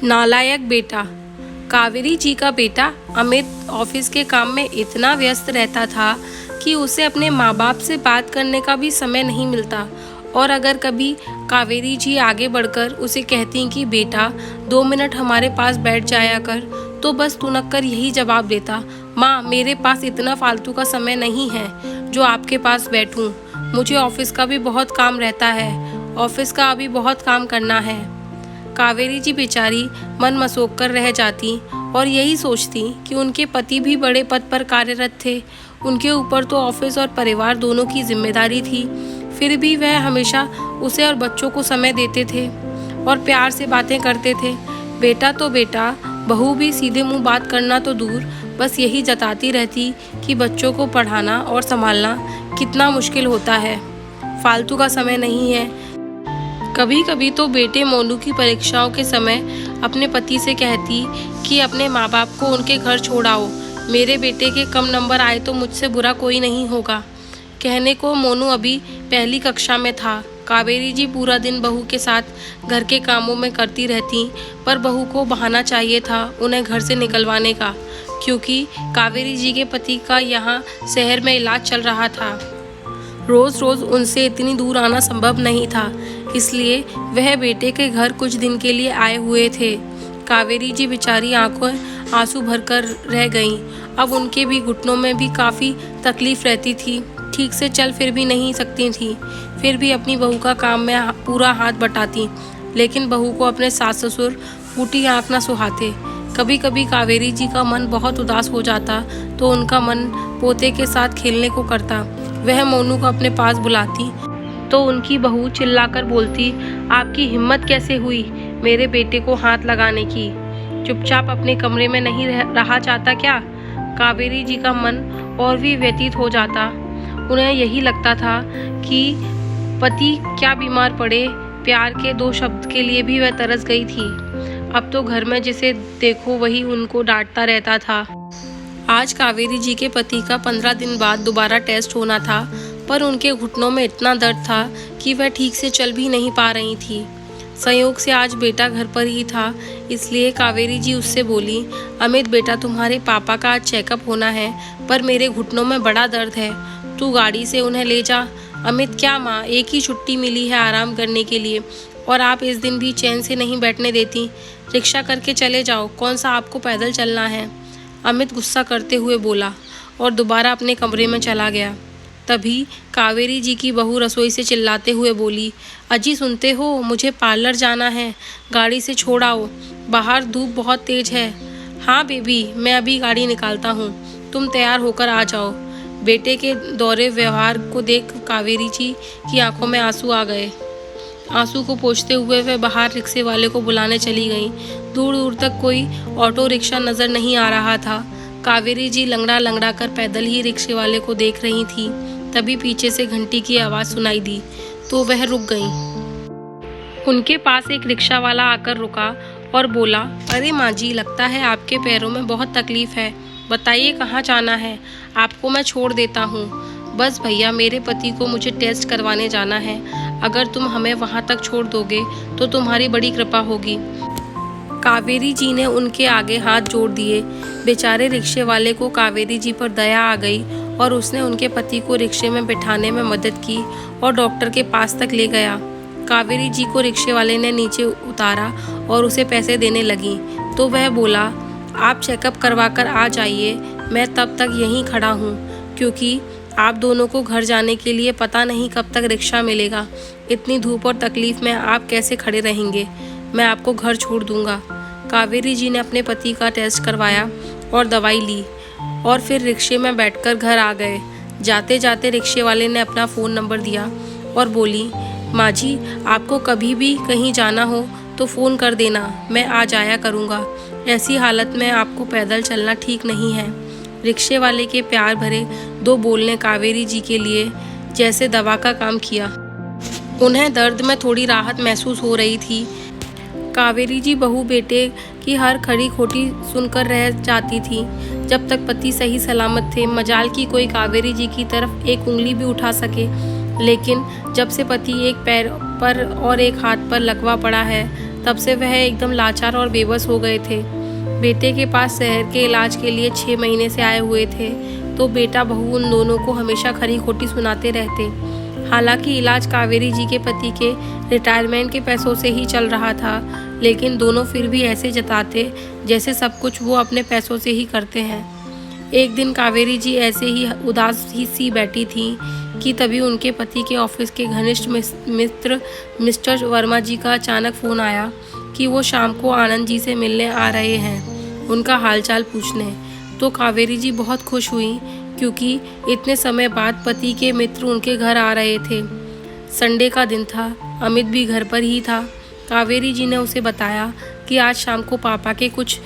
नालायक बेटा। कावेरी जी का बेटा अमित ऑफिस के काम में इतना व्यस्त रहता था कि उसे अपने माँ बाप से बात करने का भी समय नहीं मिलता। और अगर कभी कावेरी जी आगे बढ़कर उसे कहती कि बेटा 2 मिनट हमारे पास बैठ जाया कर, तो बस तुनक कर यही जवाब देता, माँ मेरे पास इतना फालतू का समय नहीं है जो आपके पास बैठूं। मुझे ऑफिस का भी बहुत काम रहता है, ऑफिस का अभी बहुत काम करना है। कावेरी जी बेचारी मन मसोक कर रह जाती और यही सोचती कि उनके पति भी बड़े पद पर कार्यरत थे। उनके ऊपर तो ऑफिस और परिवार दोनों की जिम्मेदारी थी। फिर भी वह हमेशा उसे और बच्चों को समय देते थे और प्यार से बातें करते थे। बेटा तो बेटा, बहू भी सीधे मुंह बात करना तो दूर, बस यही जताती रहती कि बच्चों को पढ़ाना और संभालना कितना मुश्किल होता है, फालतू का समय नहीं है। कभी कभी तो बेटे मोनू की परीक्षाओं के समय अपने पति से कहती कि अपने माँ बाप को उनके घर छोड़ आओ, मेरे बेटे के कम नंबर आए तो मुझसे बुरा कोई नहीं होगा। कहने को मोनू अभी पहली कक्षा में था। कावेरी जी पूरा दिन बहू के साथ घर के कामों में करती रहती, पर बहू को बहाना चाहिए था उन्हें घर से निकलवाने का, क्योंकि कावेरी जी के पति का यहाँ शहर में इलाज चल रहा था। रोज रोज उनसे इतनी दूर आना संभव नहीं था, इसलिए वह बेटे के घर कुछ दिन के लिए आए हुए थे। कावेरी जी बेचारी आंखों आंसू भरकर रह गईं। अब उनके भी घुटनों में भी काफ़ी तकलीफ रहती थी, ठीक से चल फिर भी नहीं सकती थी। फिर भी अपनी बहू का काम में पूरा हाथ बटाती, लेकिन बहू को अपने सास ससुर फूटी आंख न सुहाते। कभी कभी कावेरी जी का मन बहुत उदास हो जाता तो उनका मन पोते के साथ खेलने को करता। वह मोनू को अपने पास बुलाती तो उनकी बहू चिल्लाकर बोलती, आपकी हिम्मत कैसे हुई मेरे बेटे को हाथ लगाने की? चुपचाप अपने कमरे में नहीं रहा चाहता क्या? कावेरी जी का मन और भी व्यतीत हो जाता। उन्हें यही लगता था कि पति क्या बीमार पड़े, प्यार के 2 शब्द के लिए भी वह तरस गई थी। अब तो घर में जिसे देखो वही उनको डांटता रहता था। आज कावेरी जी के पति का 15 दिन बाद दोबारा टेस्ट होना था, पर उनके घुटनों में इतना दर्द था कि वह ठीक से चल भी नहीं पा रही थी। संयोग से आज बेटा घर पर ही था, इसलिए कावेरी जी उससे बोली, अमित बेटा तुम्हारे पापा का आज चेकअप होना है, पर मेरे घुटनों में बड़ा दर्द है, तू गाड़ी से उन्हें ले जा। अमित क्या माँ, एक ही छुट्टी मिली है आराम करने के लिए और आप इस दिन भी चैन से नहीं बैठने देती। रिक्शा करके चले जाओ, कौन सा आपको पैदल चलना है? अमित गुस्सा करते हुए बोला और दोबारा अपने कमरे में चला गया। तभी कावेरी जी की बहू रसोई से चिल्लाते हुए बोली, अजी सुनते हो, मुझे पार्लर जाना है, गाड़ी से छोड़ आओ, बाहर धूप बहुत तेज है। हाँ बेबी, मैं अभी गाड़ी निकालता हूँ, तुम तैयार होकर आ जाओ। बेटे के दौरे व्यवहार को देख कावेरी जी की आंखों में आंसू आ गए। आंसू को पोंछते हुए वह बाहर रिक्शे वाले को बुलाने चली गईं। दूर दूर तक कोई ऑटो रिक्शा नजर नहीं आ रहा था। कावेरी जी लंगड़ा लंगड़ा कर पैदल ही रिक्शे वाले को देख रही थी। तभी पीछे से घंटी की आवाज़ सुनाई दी तो वह रुक गईं। उनके पास एक रिक्शा वाला आकर रुका और बोला, अरे माँ जी, लगता है आपके पैरों में बहुत तकलीफ है, बताइए कहाँ जाना है, आपको मैं छोड़ देता हूँ। बस भैया, मेरे पति को मुझे टेस्ट करवाने जाना है, अगर तुम हमें वहाँ तक छोड़ दोगे तो तुम्हारी बड़ी कृपा होगी। कावेरी जी ने उनके आगे हाथ जोड़ दिए। बेचारे रिक्शे वाले को कावेरी जी पर दया आ गई और उसने उनके पति को रिक्शे में बिठाने में मदद की और डॉक्टर के पास तक ले गया। कावेरी जी को रिक्शे वाले ने नीचे उतारा और उसे पैसे देने लगी तो वह बोला, आप चेकअप करवा कर आ जाइए, मैं तब तक यहीं खड़ा हूँ, क्योंकि आप दोनों को घर जाने के लिए पता नहीं कब तक रिक्शा मिलेगा। इतनी धूप और तकलीफ में आप कैसे खड़े रहेंगे? मैं आपको घर छोड़ दूंगा। कावेरी जी ने अपने पति का टेस्ट करवाया और दवाई ली और फिर रिक्शे में बैठकर घर आ गए। जाते जाते रिक्शे वाले ने अपना फ़ोन नंबर दिया और बोली, माँ जी, आपको कभी भी कहीं जाना हो तो फ़ोन कर देना, मैं आ जाया करूँगा। ऐसी हालत में आपको पैदल चलना ठीक नहीं है। रिक्शे वाले के प्यार भरे 2 बोल ने कावेरी जी के लिए जैसे दवा का काम किया। उन्हें दर्द में थोड़ी राहत महसूस हो रही थी। कावेरी जी बहू बेटे की हर खड़ी खोटी सुनकर रह जाती थी। जब तक पति सही सलामत थे, मजाल की कोई कावेरी जी की तरफ एक उंगली भी उठा सके, लेकिन जब से पति एक पैर पर और एक हाथ पर लकवा पड़ा है, तब से वह एकदम लाचार और बेबस हो गए थे। बेटे के पास शहर के इलाज के लिए 6 महीने से आए हुए थे, तो बेटा बहू उन दोनों को हमेशा खरी खोटी सुनाते रहते। हालांकि इलाज कावेरी जी के पति के रिटायरमेंट के पैसों से ही चल रहा था, लेकिन दोनों फिर भी ऐसे जताते जैसे सब कुछ वो अपने पैसों से ही करते हैं। एक दिन कावेरी जी ऐसे ही उदास ही सी बैठी थी कि तभी उनके पति के ऑफिस के घनिष्ठ मित्र मिस्टर वर्मा जी का अचानक फ़ोन आया कि वो शाम को आनंद जी से मिलने आ रहे हैं, उनका हालचाल पूछने। तो कावेरी जी बहुत खुश हुई, क्योंकि इतने समय बाद पति के मित्र उनके घर आ रहे थे। संडे का दिन था, अमित भी घर पर ही था। कावेरी जी ने उसे बताया कि आज शाम को पापा के कुछ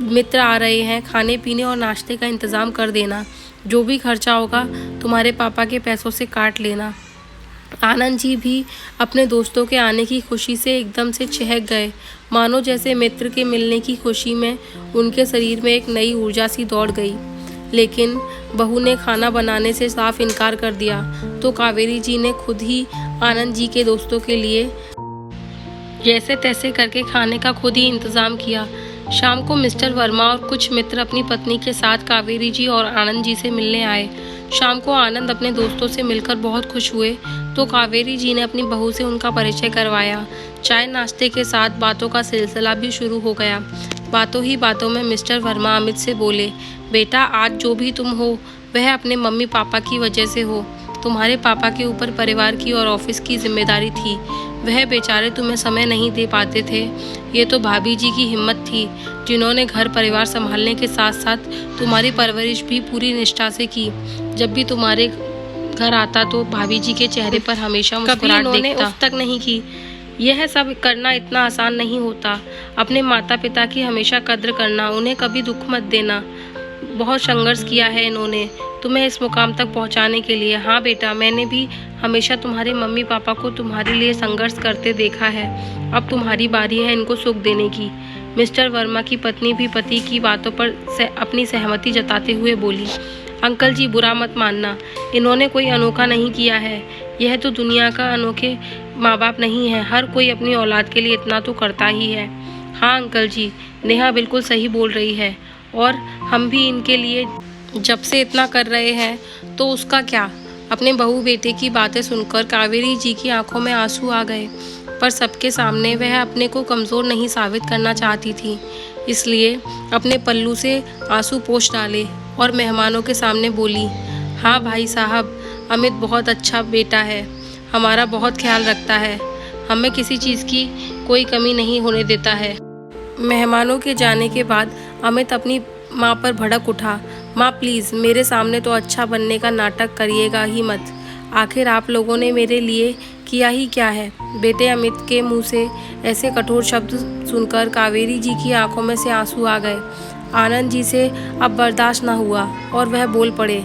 मित्र आ रहे हैं, खाने पीने और नाश्ते का इंतज़ाम कर देना, जो भी खर्चा होगा तुम्हारे पापा के पैसों से काट लेना। आनंद जी भी अपने दोस्तों के आने की खुशी से एकदम से चहक गए, मानो जैसे मित्र के मिलने की खुशी में उनके शरीर में एक नई ऊर्जा सी दौड़ गई। लेकिन बहू ने खाना बनाने से साफ इनकार कर दिया, तो कावेरी जी ने खुद ही आनंद जी के दोस्तों के लिए जैसे तैसे करके खाने का खुद ही इंतज़ाम किया। शाम को मिस्टर वर्मा और कुछ मित्र अपनी पत्नी के साथ कावेरी जी और आनंद जी से मिलने आए। शाम को आनंद अपने दोस्तों से मिलकर बहुत खुश हुए, तो कावेरी जी ने अपनी बहू से उनका परिचय करवाया। चाय नाश्ते के साथ बातों का सिलसिला भी शुरू हो गया। बातों ही बातों में मिस्टर वर्मा अमित से बोले, बेटा आज जो भी तुम हो वह अपने मम्मी पापा की वजह से हो। तुम्हारे पापा के ऊपर परिवार की और ऑफिस की जिम्मेदारी थी, वह बेचारे तुम्हें समय नहीं दे पाते थे। ये तो भाभी जी की हिम्मत थी, जिन्होंने घर परिवार संभालने के साथ साथ तुम्हारी परवरिश भी पूरी निष्ठा से की। जब भी तुम्हारे घर आता तो भाभी जी के चेहरे पर हमेशा मुस्कुराहट देखता। उफ तक नहीं की। यह सब करना इतना आसान नहीं होता। अपने माता पिता की हमेशा कद्र करना, उन्हें कभी दुख मत देना। बहुत संघर्ष किया है इन्होंने तुम्हें इस मुकाम तक पहुंचाने के लिए। हाँ बेटा, मैंने भी हमेशा तुम्हारे मम्मी पापा को तुम्हारे लिए संघर्ष करते देखा है। अब तुम्हारी बारी है इनको सुख देने की। मिस्टर वर्मा की पत्नी भी पति की बातों पर अपनी सहमति जताते हुए बोली, अंकल जी बुरा मत मानना, इन्होंने कोई अनोखा नहीं किया है। यह तो दुनिया का अनोखे माँ बाप नहीं है, हर कोई अपनी औलाद के लिए इतना तो करता ही है। हाँ अंकल जी, नेहा बिल्कुल सही बोल रही है, और हम भी इनके लिए जब से इतना कर रहे हैं तो उसका क्या। अपने बहू बेटे की बातें सुनकर कावेरी जी की आंखों में आंसू आ गए, पर सबके सामने वह अपने को कमज़ोर नहीं साबित करना चाहती थी, इसलिए अपने पल्लू से आंसू पोंछ डाले और मेहमानों के सामने बोली, हाँ भाई साहब, अमित बहुत अच्छा बेटा है, हमारा बहुत ख्याल रखता है, हमें किसी चीज़ की कोई कमी नहीं होने देता है। मेहमानों के जाने के बाद अमित अपनी माँ पर भड़क उठा, माँ प्लीज़ मेरे सामने तो अच्छा बनने का नाटक करिएगा ही मत, आखिर आप लोगों ने मेरे लिए किया ही क्या है। बेटे अमित के मुंह से ऐसे कठोर शब्द सुनकर कावेरी जी की आंखों में से आंसू आ गए। आनंद जी से अब बर्दाश्त न हुआ और वह बोल पड़े,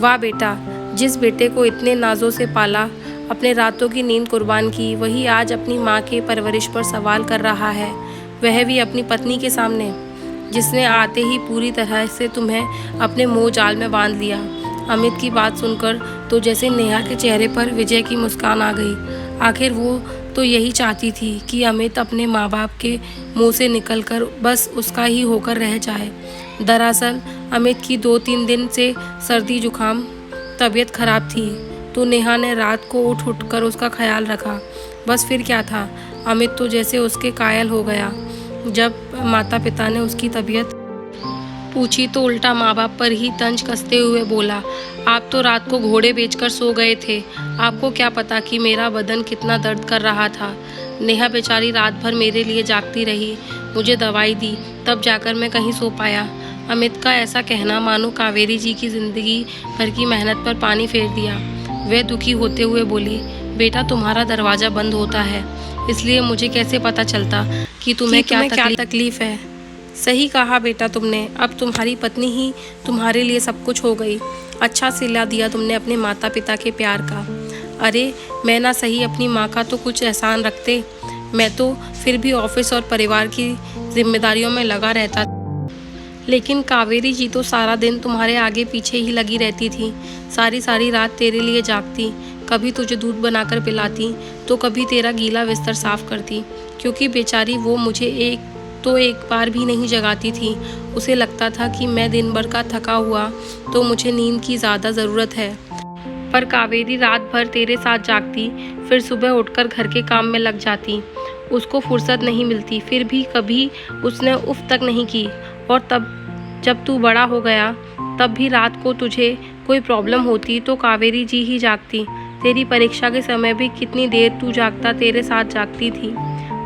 वाह बेटा, जिस बेटे को इतने नाजों से पाला, अपने रातों की नींद कुर्बान की, वही आज अपनी माँ के परवरिश पर सवाल कर रहा है, वह भी अपनी पत्नी के सामने, जिसने आते ही पूरी तरह से तुम्हें अपने मोह जाल में बांध लिया। अमित की बात सुनकर तो जैसे नेहा के चेहरे पर विजय की मुस्कान आ गई। आखिर वो तो यही चाहती थी कि अमित अपने माँ बाप के मुंह से निकलकर बस उसका ही होकर रह जाए। दरअसल अमित की 2-3 दिन से सर्दी जुकाम तबीयत खराब थी, तो नेहा ने रात को उठ कर उसका ख्याल रखा। बस फिर क्या था, अमित तो जैसे उसके कायल हो गया। जब माता पिता ने उसकी तबीयत पूछी तो उल्टा माँ बाप पर ही तंज कसते हुए बोला, आप तो रात को घोड़े बेचकर सो गए थे, आपको क्या पता कि मेरा बदन कितना दर्द कर रहा था। नेहा बेचारी रात भर मेरे लिए जागती रही, मुझे दवाई दी, तब जाकर मैं कहीं सो पाया। अमित का ऐसा कहना मानो कावेरी जी की जिंदगी भर की मेहनत पर पानी फेर दिया। वह दुखी होते हुए बोली, बेटा तुम्हारा दरवाज़ा बंद होता है, इसलिए मुझे कैसे पता चलता कि तुम्हें क्या तकलीफ है। सही कहा बेटा तुमने, अब तुम्हारी पत्नी ही तुम्हारे लिए सब कुछ हो गई। अच्छा सिला दिया तुमने अपने माता पिता के प्यार का। अरे मैं ना सही अपनी माँ का तो कुछ एहसान रखते, मैं तो फिर भी ऑफिस और परिवार की जिम्मेदारियों में लगा रहता, लेकिन कावेरी जी तो सारा दिन तुम्हारे आगे पीछे ही लगी रहती थी, सारी रात तेरे लिए जागती, कभी तुझे दूध बनाकर पिलाती तो कभी तेरा गीला बिस्तर साफ करती। क्योंकि बेचारी वो मुझे एक बार भी नहीं जगाती थी। उसे लगता था कि मैं दिन भर का थका हुआ तो मुझे नींद की ज़्यादा ज़रूरत है। पर कावेरी रात भर तेरे साथ जागती, फिर सुबह उठकर घर के काम में लग जाती। उसको फुर्सत नहीं मिलती, फिर भी कभी उसने उफ तक नहीं की। और तब जब तू बड़ा हो गया, तब भी रात को तुझे कोई प्रॉब्लम होती तो कावेरी जी ही जागती। तेरी परीक्षा के समय भी कितनी देर तू जागता, तेरे साथ जागती थी।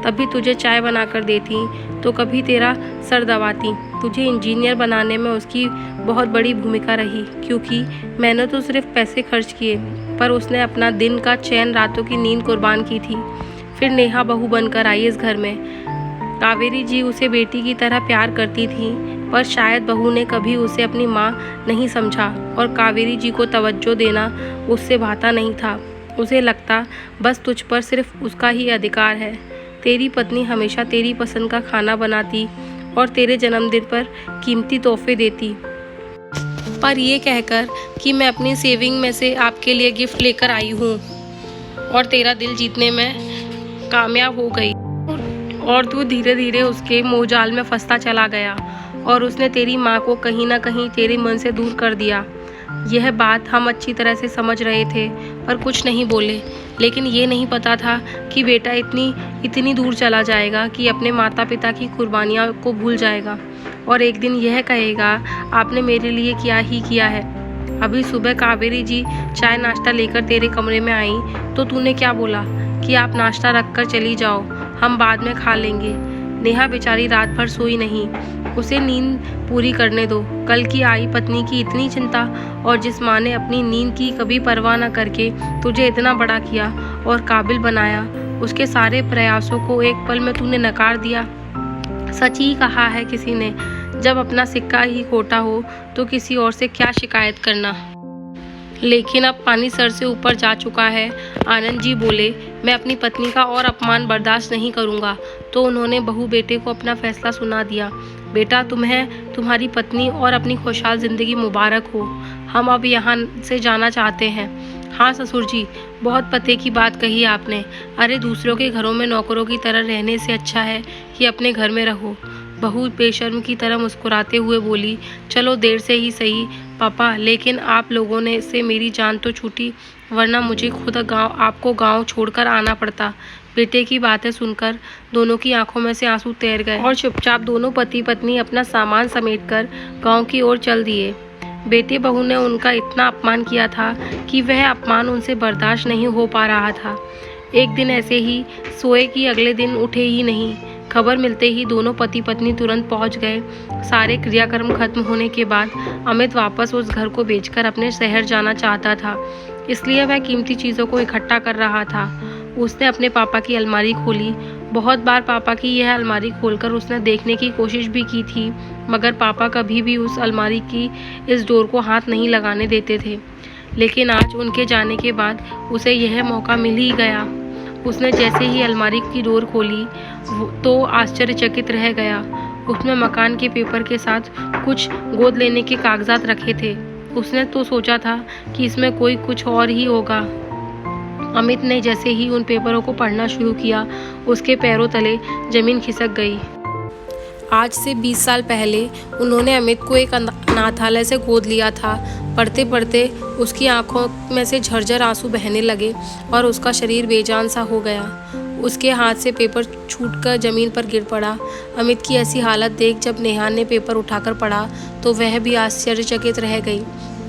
तभी तुझे चाय बना कर देती तो कभी तेरा सर दबाती। तुझे इंजीनियर बनाने में उसकी बहुत बड़ी भूमिका रही, क्योंकि मैंने तो सिर्फ पैसे खर्च किए, पर उसने अपना दिन का चैन, रातों की नींद कुर्बान की थी। फिर नेहा बहू बनकर आई इस घर में। कावेरी जी उसे बेटी की तरह प्यार करती थी, पर शायद बहू ने कभी उसे अपनी माँ नहीं समझा और कावेरी जी को तवज्जो देना उससे भाता नहीं था। उसे लगता बस तुझ पर सिर्फ उसका ही अधिकार है। तेरी पत्नी हमेशा तेरी पसंद का खाना बनाती और तेरे जन्मदिन पर कीमती तोहफे देती, पर ये कहकर कि मैं अपनी सेविंग में से आपके लिए गिफ्ट लेकर आई हूँ और तेरा दिल जीतने में कामयाब हो गई। और तू धीरे धीरे उसके मोहजाल में फंसता चला गया और उसने तेरी माँ को कहीं ना कहीं तेरे मन से दूर कर दिया। यह बात हम अच्छी तरह से समझ रहे थे, पर कुछ नहीं बोले। लेकिन ये नहीं पता था कि बेटा इतनी दूर चला जाएगा कि अपने माता पिता की कुर्बानियाँ को भूल जाएगा और एक दिन यह कहेगा, आपने मेरे लिए क्या ही किया है। अभी सुबह कावेरी जी चाय नाश्ता लेकर तेरे कमरे में आई तो तूने क्या बोला कि आप नाश्ता रख कर चली जाओ, हम बाद में खा लेंगे। नेहा बेचारी रात भर सोई नहीं, उसे नींद पूरी करने दो। कल की आई पत्नी की इतनी चिंता, और जिस माँ ने अपनी नींद की कभी परवाह न करके तुझे इतना बड़ा किया और काबिल बनाया, उसके सारे प्रयासों को एक पल में तूने नकार दिया। सच ही कहा है किसी ने, जब अपना सिक्का ही खोटा हो तो किसी और से क्या शिकायत करना। लेकिन अब पानी सर से ऊपर जा चुका है। आनंद जी बोले, मैं अपनी पत्नी का और अपमान बर्दाश्त नहीं करूँगा। तो उन्होंने बहू बेटे को अपना फैसला सुना दिया। बेटा, तुम्हें तुम्हारी पत्नी और अपनी खुशहाल ज़िंदगी मुबारक हो। हम अब यहाँ से जाना चाहते हैं। हाँ ससुर जी, बहुत पते की बात कही आपने। अरे, दूसरों के घरों में नौकरों की तरह रहने से अच्छा है कि अपने घर में रहो। बहू बेशर्म की तरह मुस्कुराते हुए बोली, चलो देर से ही सही पापा, लेकिन आप लोगों ने से मेरी जान तो छूटी, वरना मुझे खुद आपको गांव छोड़कर आना पड़ता। बेटे की बातें सुनकर दोनों की आंखों में से आंसू तैर गए और चुपचाप दोनों पति पत्नी अपना सामान समेटकर गांव की ओर चल दिए। बेटे बहू ने उनका इतना अपमान किया था कि वह अपमान उनसे बर्दाश्त नहीं हो पा रहा था। एक दिन ऐसे ही सोए कि अगले दिन उठे ही नहीं। खबर मिलते ही दोनों पति पत्नी तुरंत पहुंच गए। सारे क्रियाक्रम खत्म होने के बाद अमित वापस उस घर को बेचकर अपने शहर जाना चाहता था, इसलिए वह कीमती चीज़ों को इकट्ठा कर रहा था। उसने अपने पापा की अलमारी खोली। बहुत बार पापा की यह अलमारी खोलकर उसने देखने की कोशिश भी की थी, मगर पापा कभी भी उस अलमारी की इस डोर को हाथ नहीं लगाने देते थे। लेकिन आज उनके जाने के बाद उसे यह मौका मिल ही गया। उसने जैसे ही अलमारी की डोर खोली तो आश्चर्यचकित रह गया। उसमें मकान के पेपर के साथ कुछ गोद लेने के कागजात रखे थे। उसने तो सोचा था कि इसमें कोई कुछ और ही होगा। अमित ने जैसे ही उन पेपरों को पढ़ना शुरू किया, उसके पैरों तले जमीन खिसक गई। आज से 20 साल पहले उन्होंने अमित को एक अनाथालय से गोद लिया था। पढ़ते पढ़ते उसकी आंखों में से झरझर आंसू बहने लगे और उसका शरीर बेजान सा हो गया। उसके हाथ से पेपर छूटकर जमीन पर गिर पड़ा। अमित की ऐसी हालत देख जब नेहा ने पेपर उठाकर पढ़ा तो वह भी आश्चर्यचकित रह गई।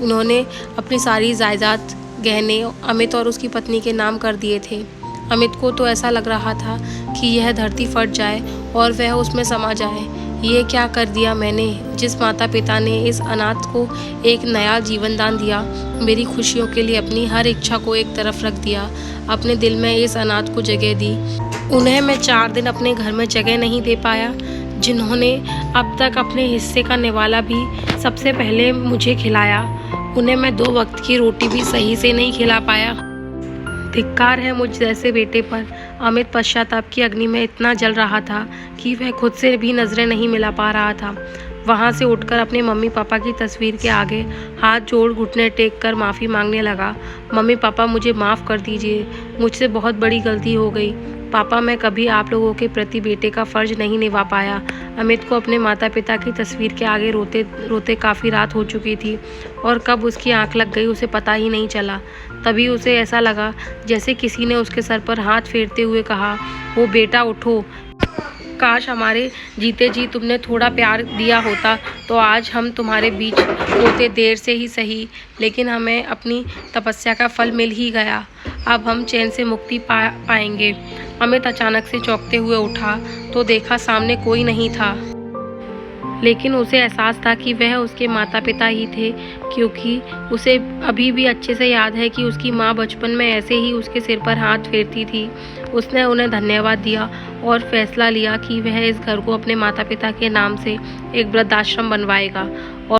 उन्होंने अपनी सारी जायदाद, गहने अमित और उसकी पत्नी के नाम कर दिए थे। अमित को तो ऐसा लग रहा था कि यह धरती फट जाए और वह उसमें समा जाए। ये क्या कर दिया मैंने, जिस माता पिता ने इस अनाथ को एक नया जीवन दान दिया, मेरी खुशियों के लिए अपनी हर इच्छा को एक तरफ रख दिया, अपने दिल में इस अनाथ को जगह दी। उन्हें मैं 4 दिन अपने घर में जगह नहीं दे पाया, जिन्होंने अब तक अपने हिस्से का निवाला भी सबसे पहले मुझे खिलाया। उन्हें मैं 2 वक्त की रोटी भी सही से नहीं खिला पाया। धिक्कार है मुझ जैसे बेटे पर। अमित पश्चाताप की अग्नि में इतना जल रहा था कि वह खुद से भी नजरें नहीं मिला पा रहा था। वहाँ से उठकर अपने मम्मी पापा की तस्वीर के आगे हाथ जोड़ घुटने टेक कर माफ़ी मांगने लगा। मम्मी पापा, मुझे माफ़ कर दीजिए, मुझसे बहुत बड़ी गलती हो गई। पापा, मैं कभी आप लोगों के प्रति बेटे का फ़र्ज नहीं निभा पाया। अमित को अपने माता पिता की तस्वीर के आगे रोते रोते काफ़ी रात हो चुकी थी और कब उसकी आंख लग गई उसे पता ही नहीं चला। तभी उसे ऐसा लगा जैसे किसी ने उसके सर पर हाथ फेरते हुए कहा, वो बेटा उठो। काश हमारे जीते जी तुमने थोड़ा प्यार दिया होता तो आज हम तुम्हारे बीच होते, देर से ही सही, लेकिन हमें अपनी तपस्या का फल मिल ही गया। अब हम चैन से मुक्ति पाएंगे। अमित अचानक से चौंकते हुए उठा तो देखा सामने कोई नहीं था, लेकिन उसे एहसास था कि वह उसके माता पिता ही थे, क्योंकि उसे अभी भी अच्छे से याद है कि उसकी माँ बचपन में ऐसे ही उसके सिर पर हाथ फेरती थी। उसने उन्हें धन्यवाद दिया और फैसला लिया कि वह इस घर को अपने माता पिता के नाम से एक वृद्धाश्रम बनवाएगा। और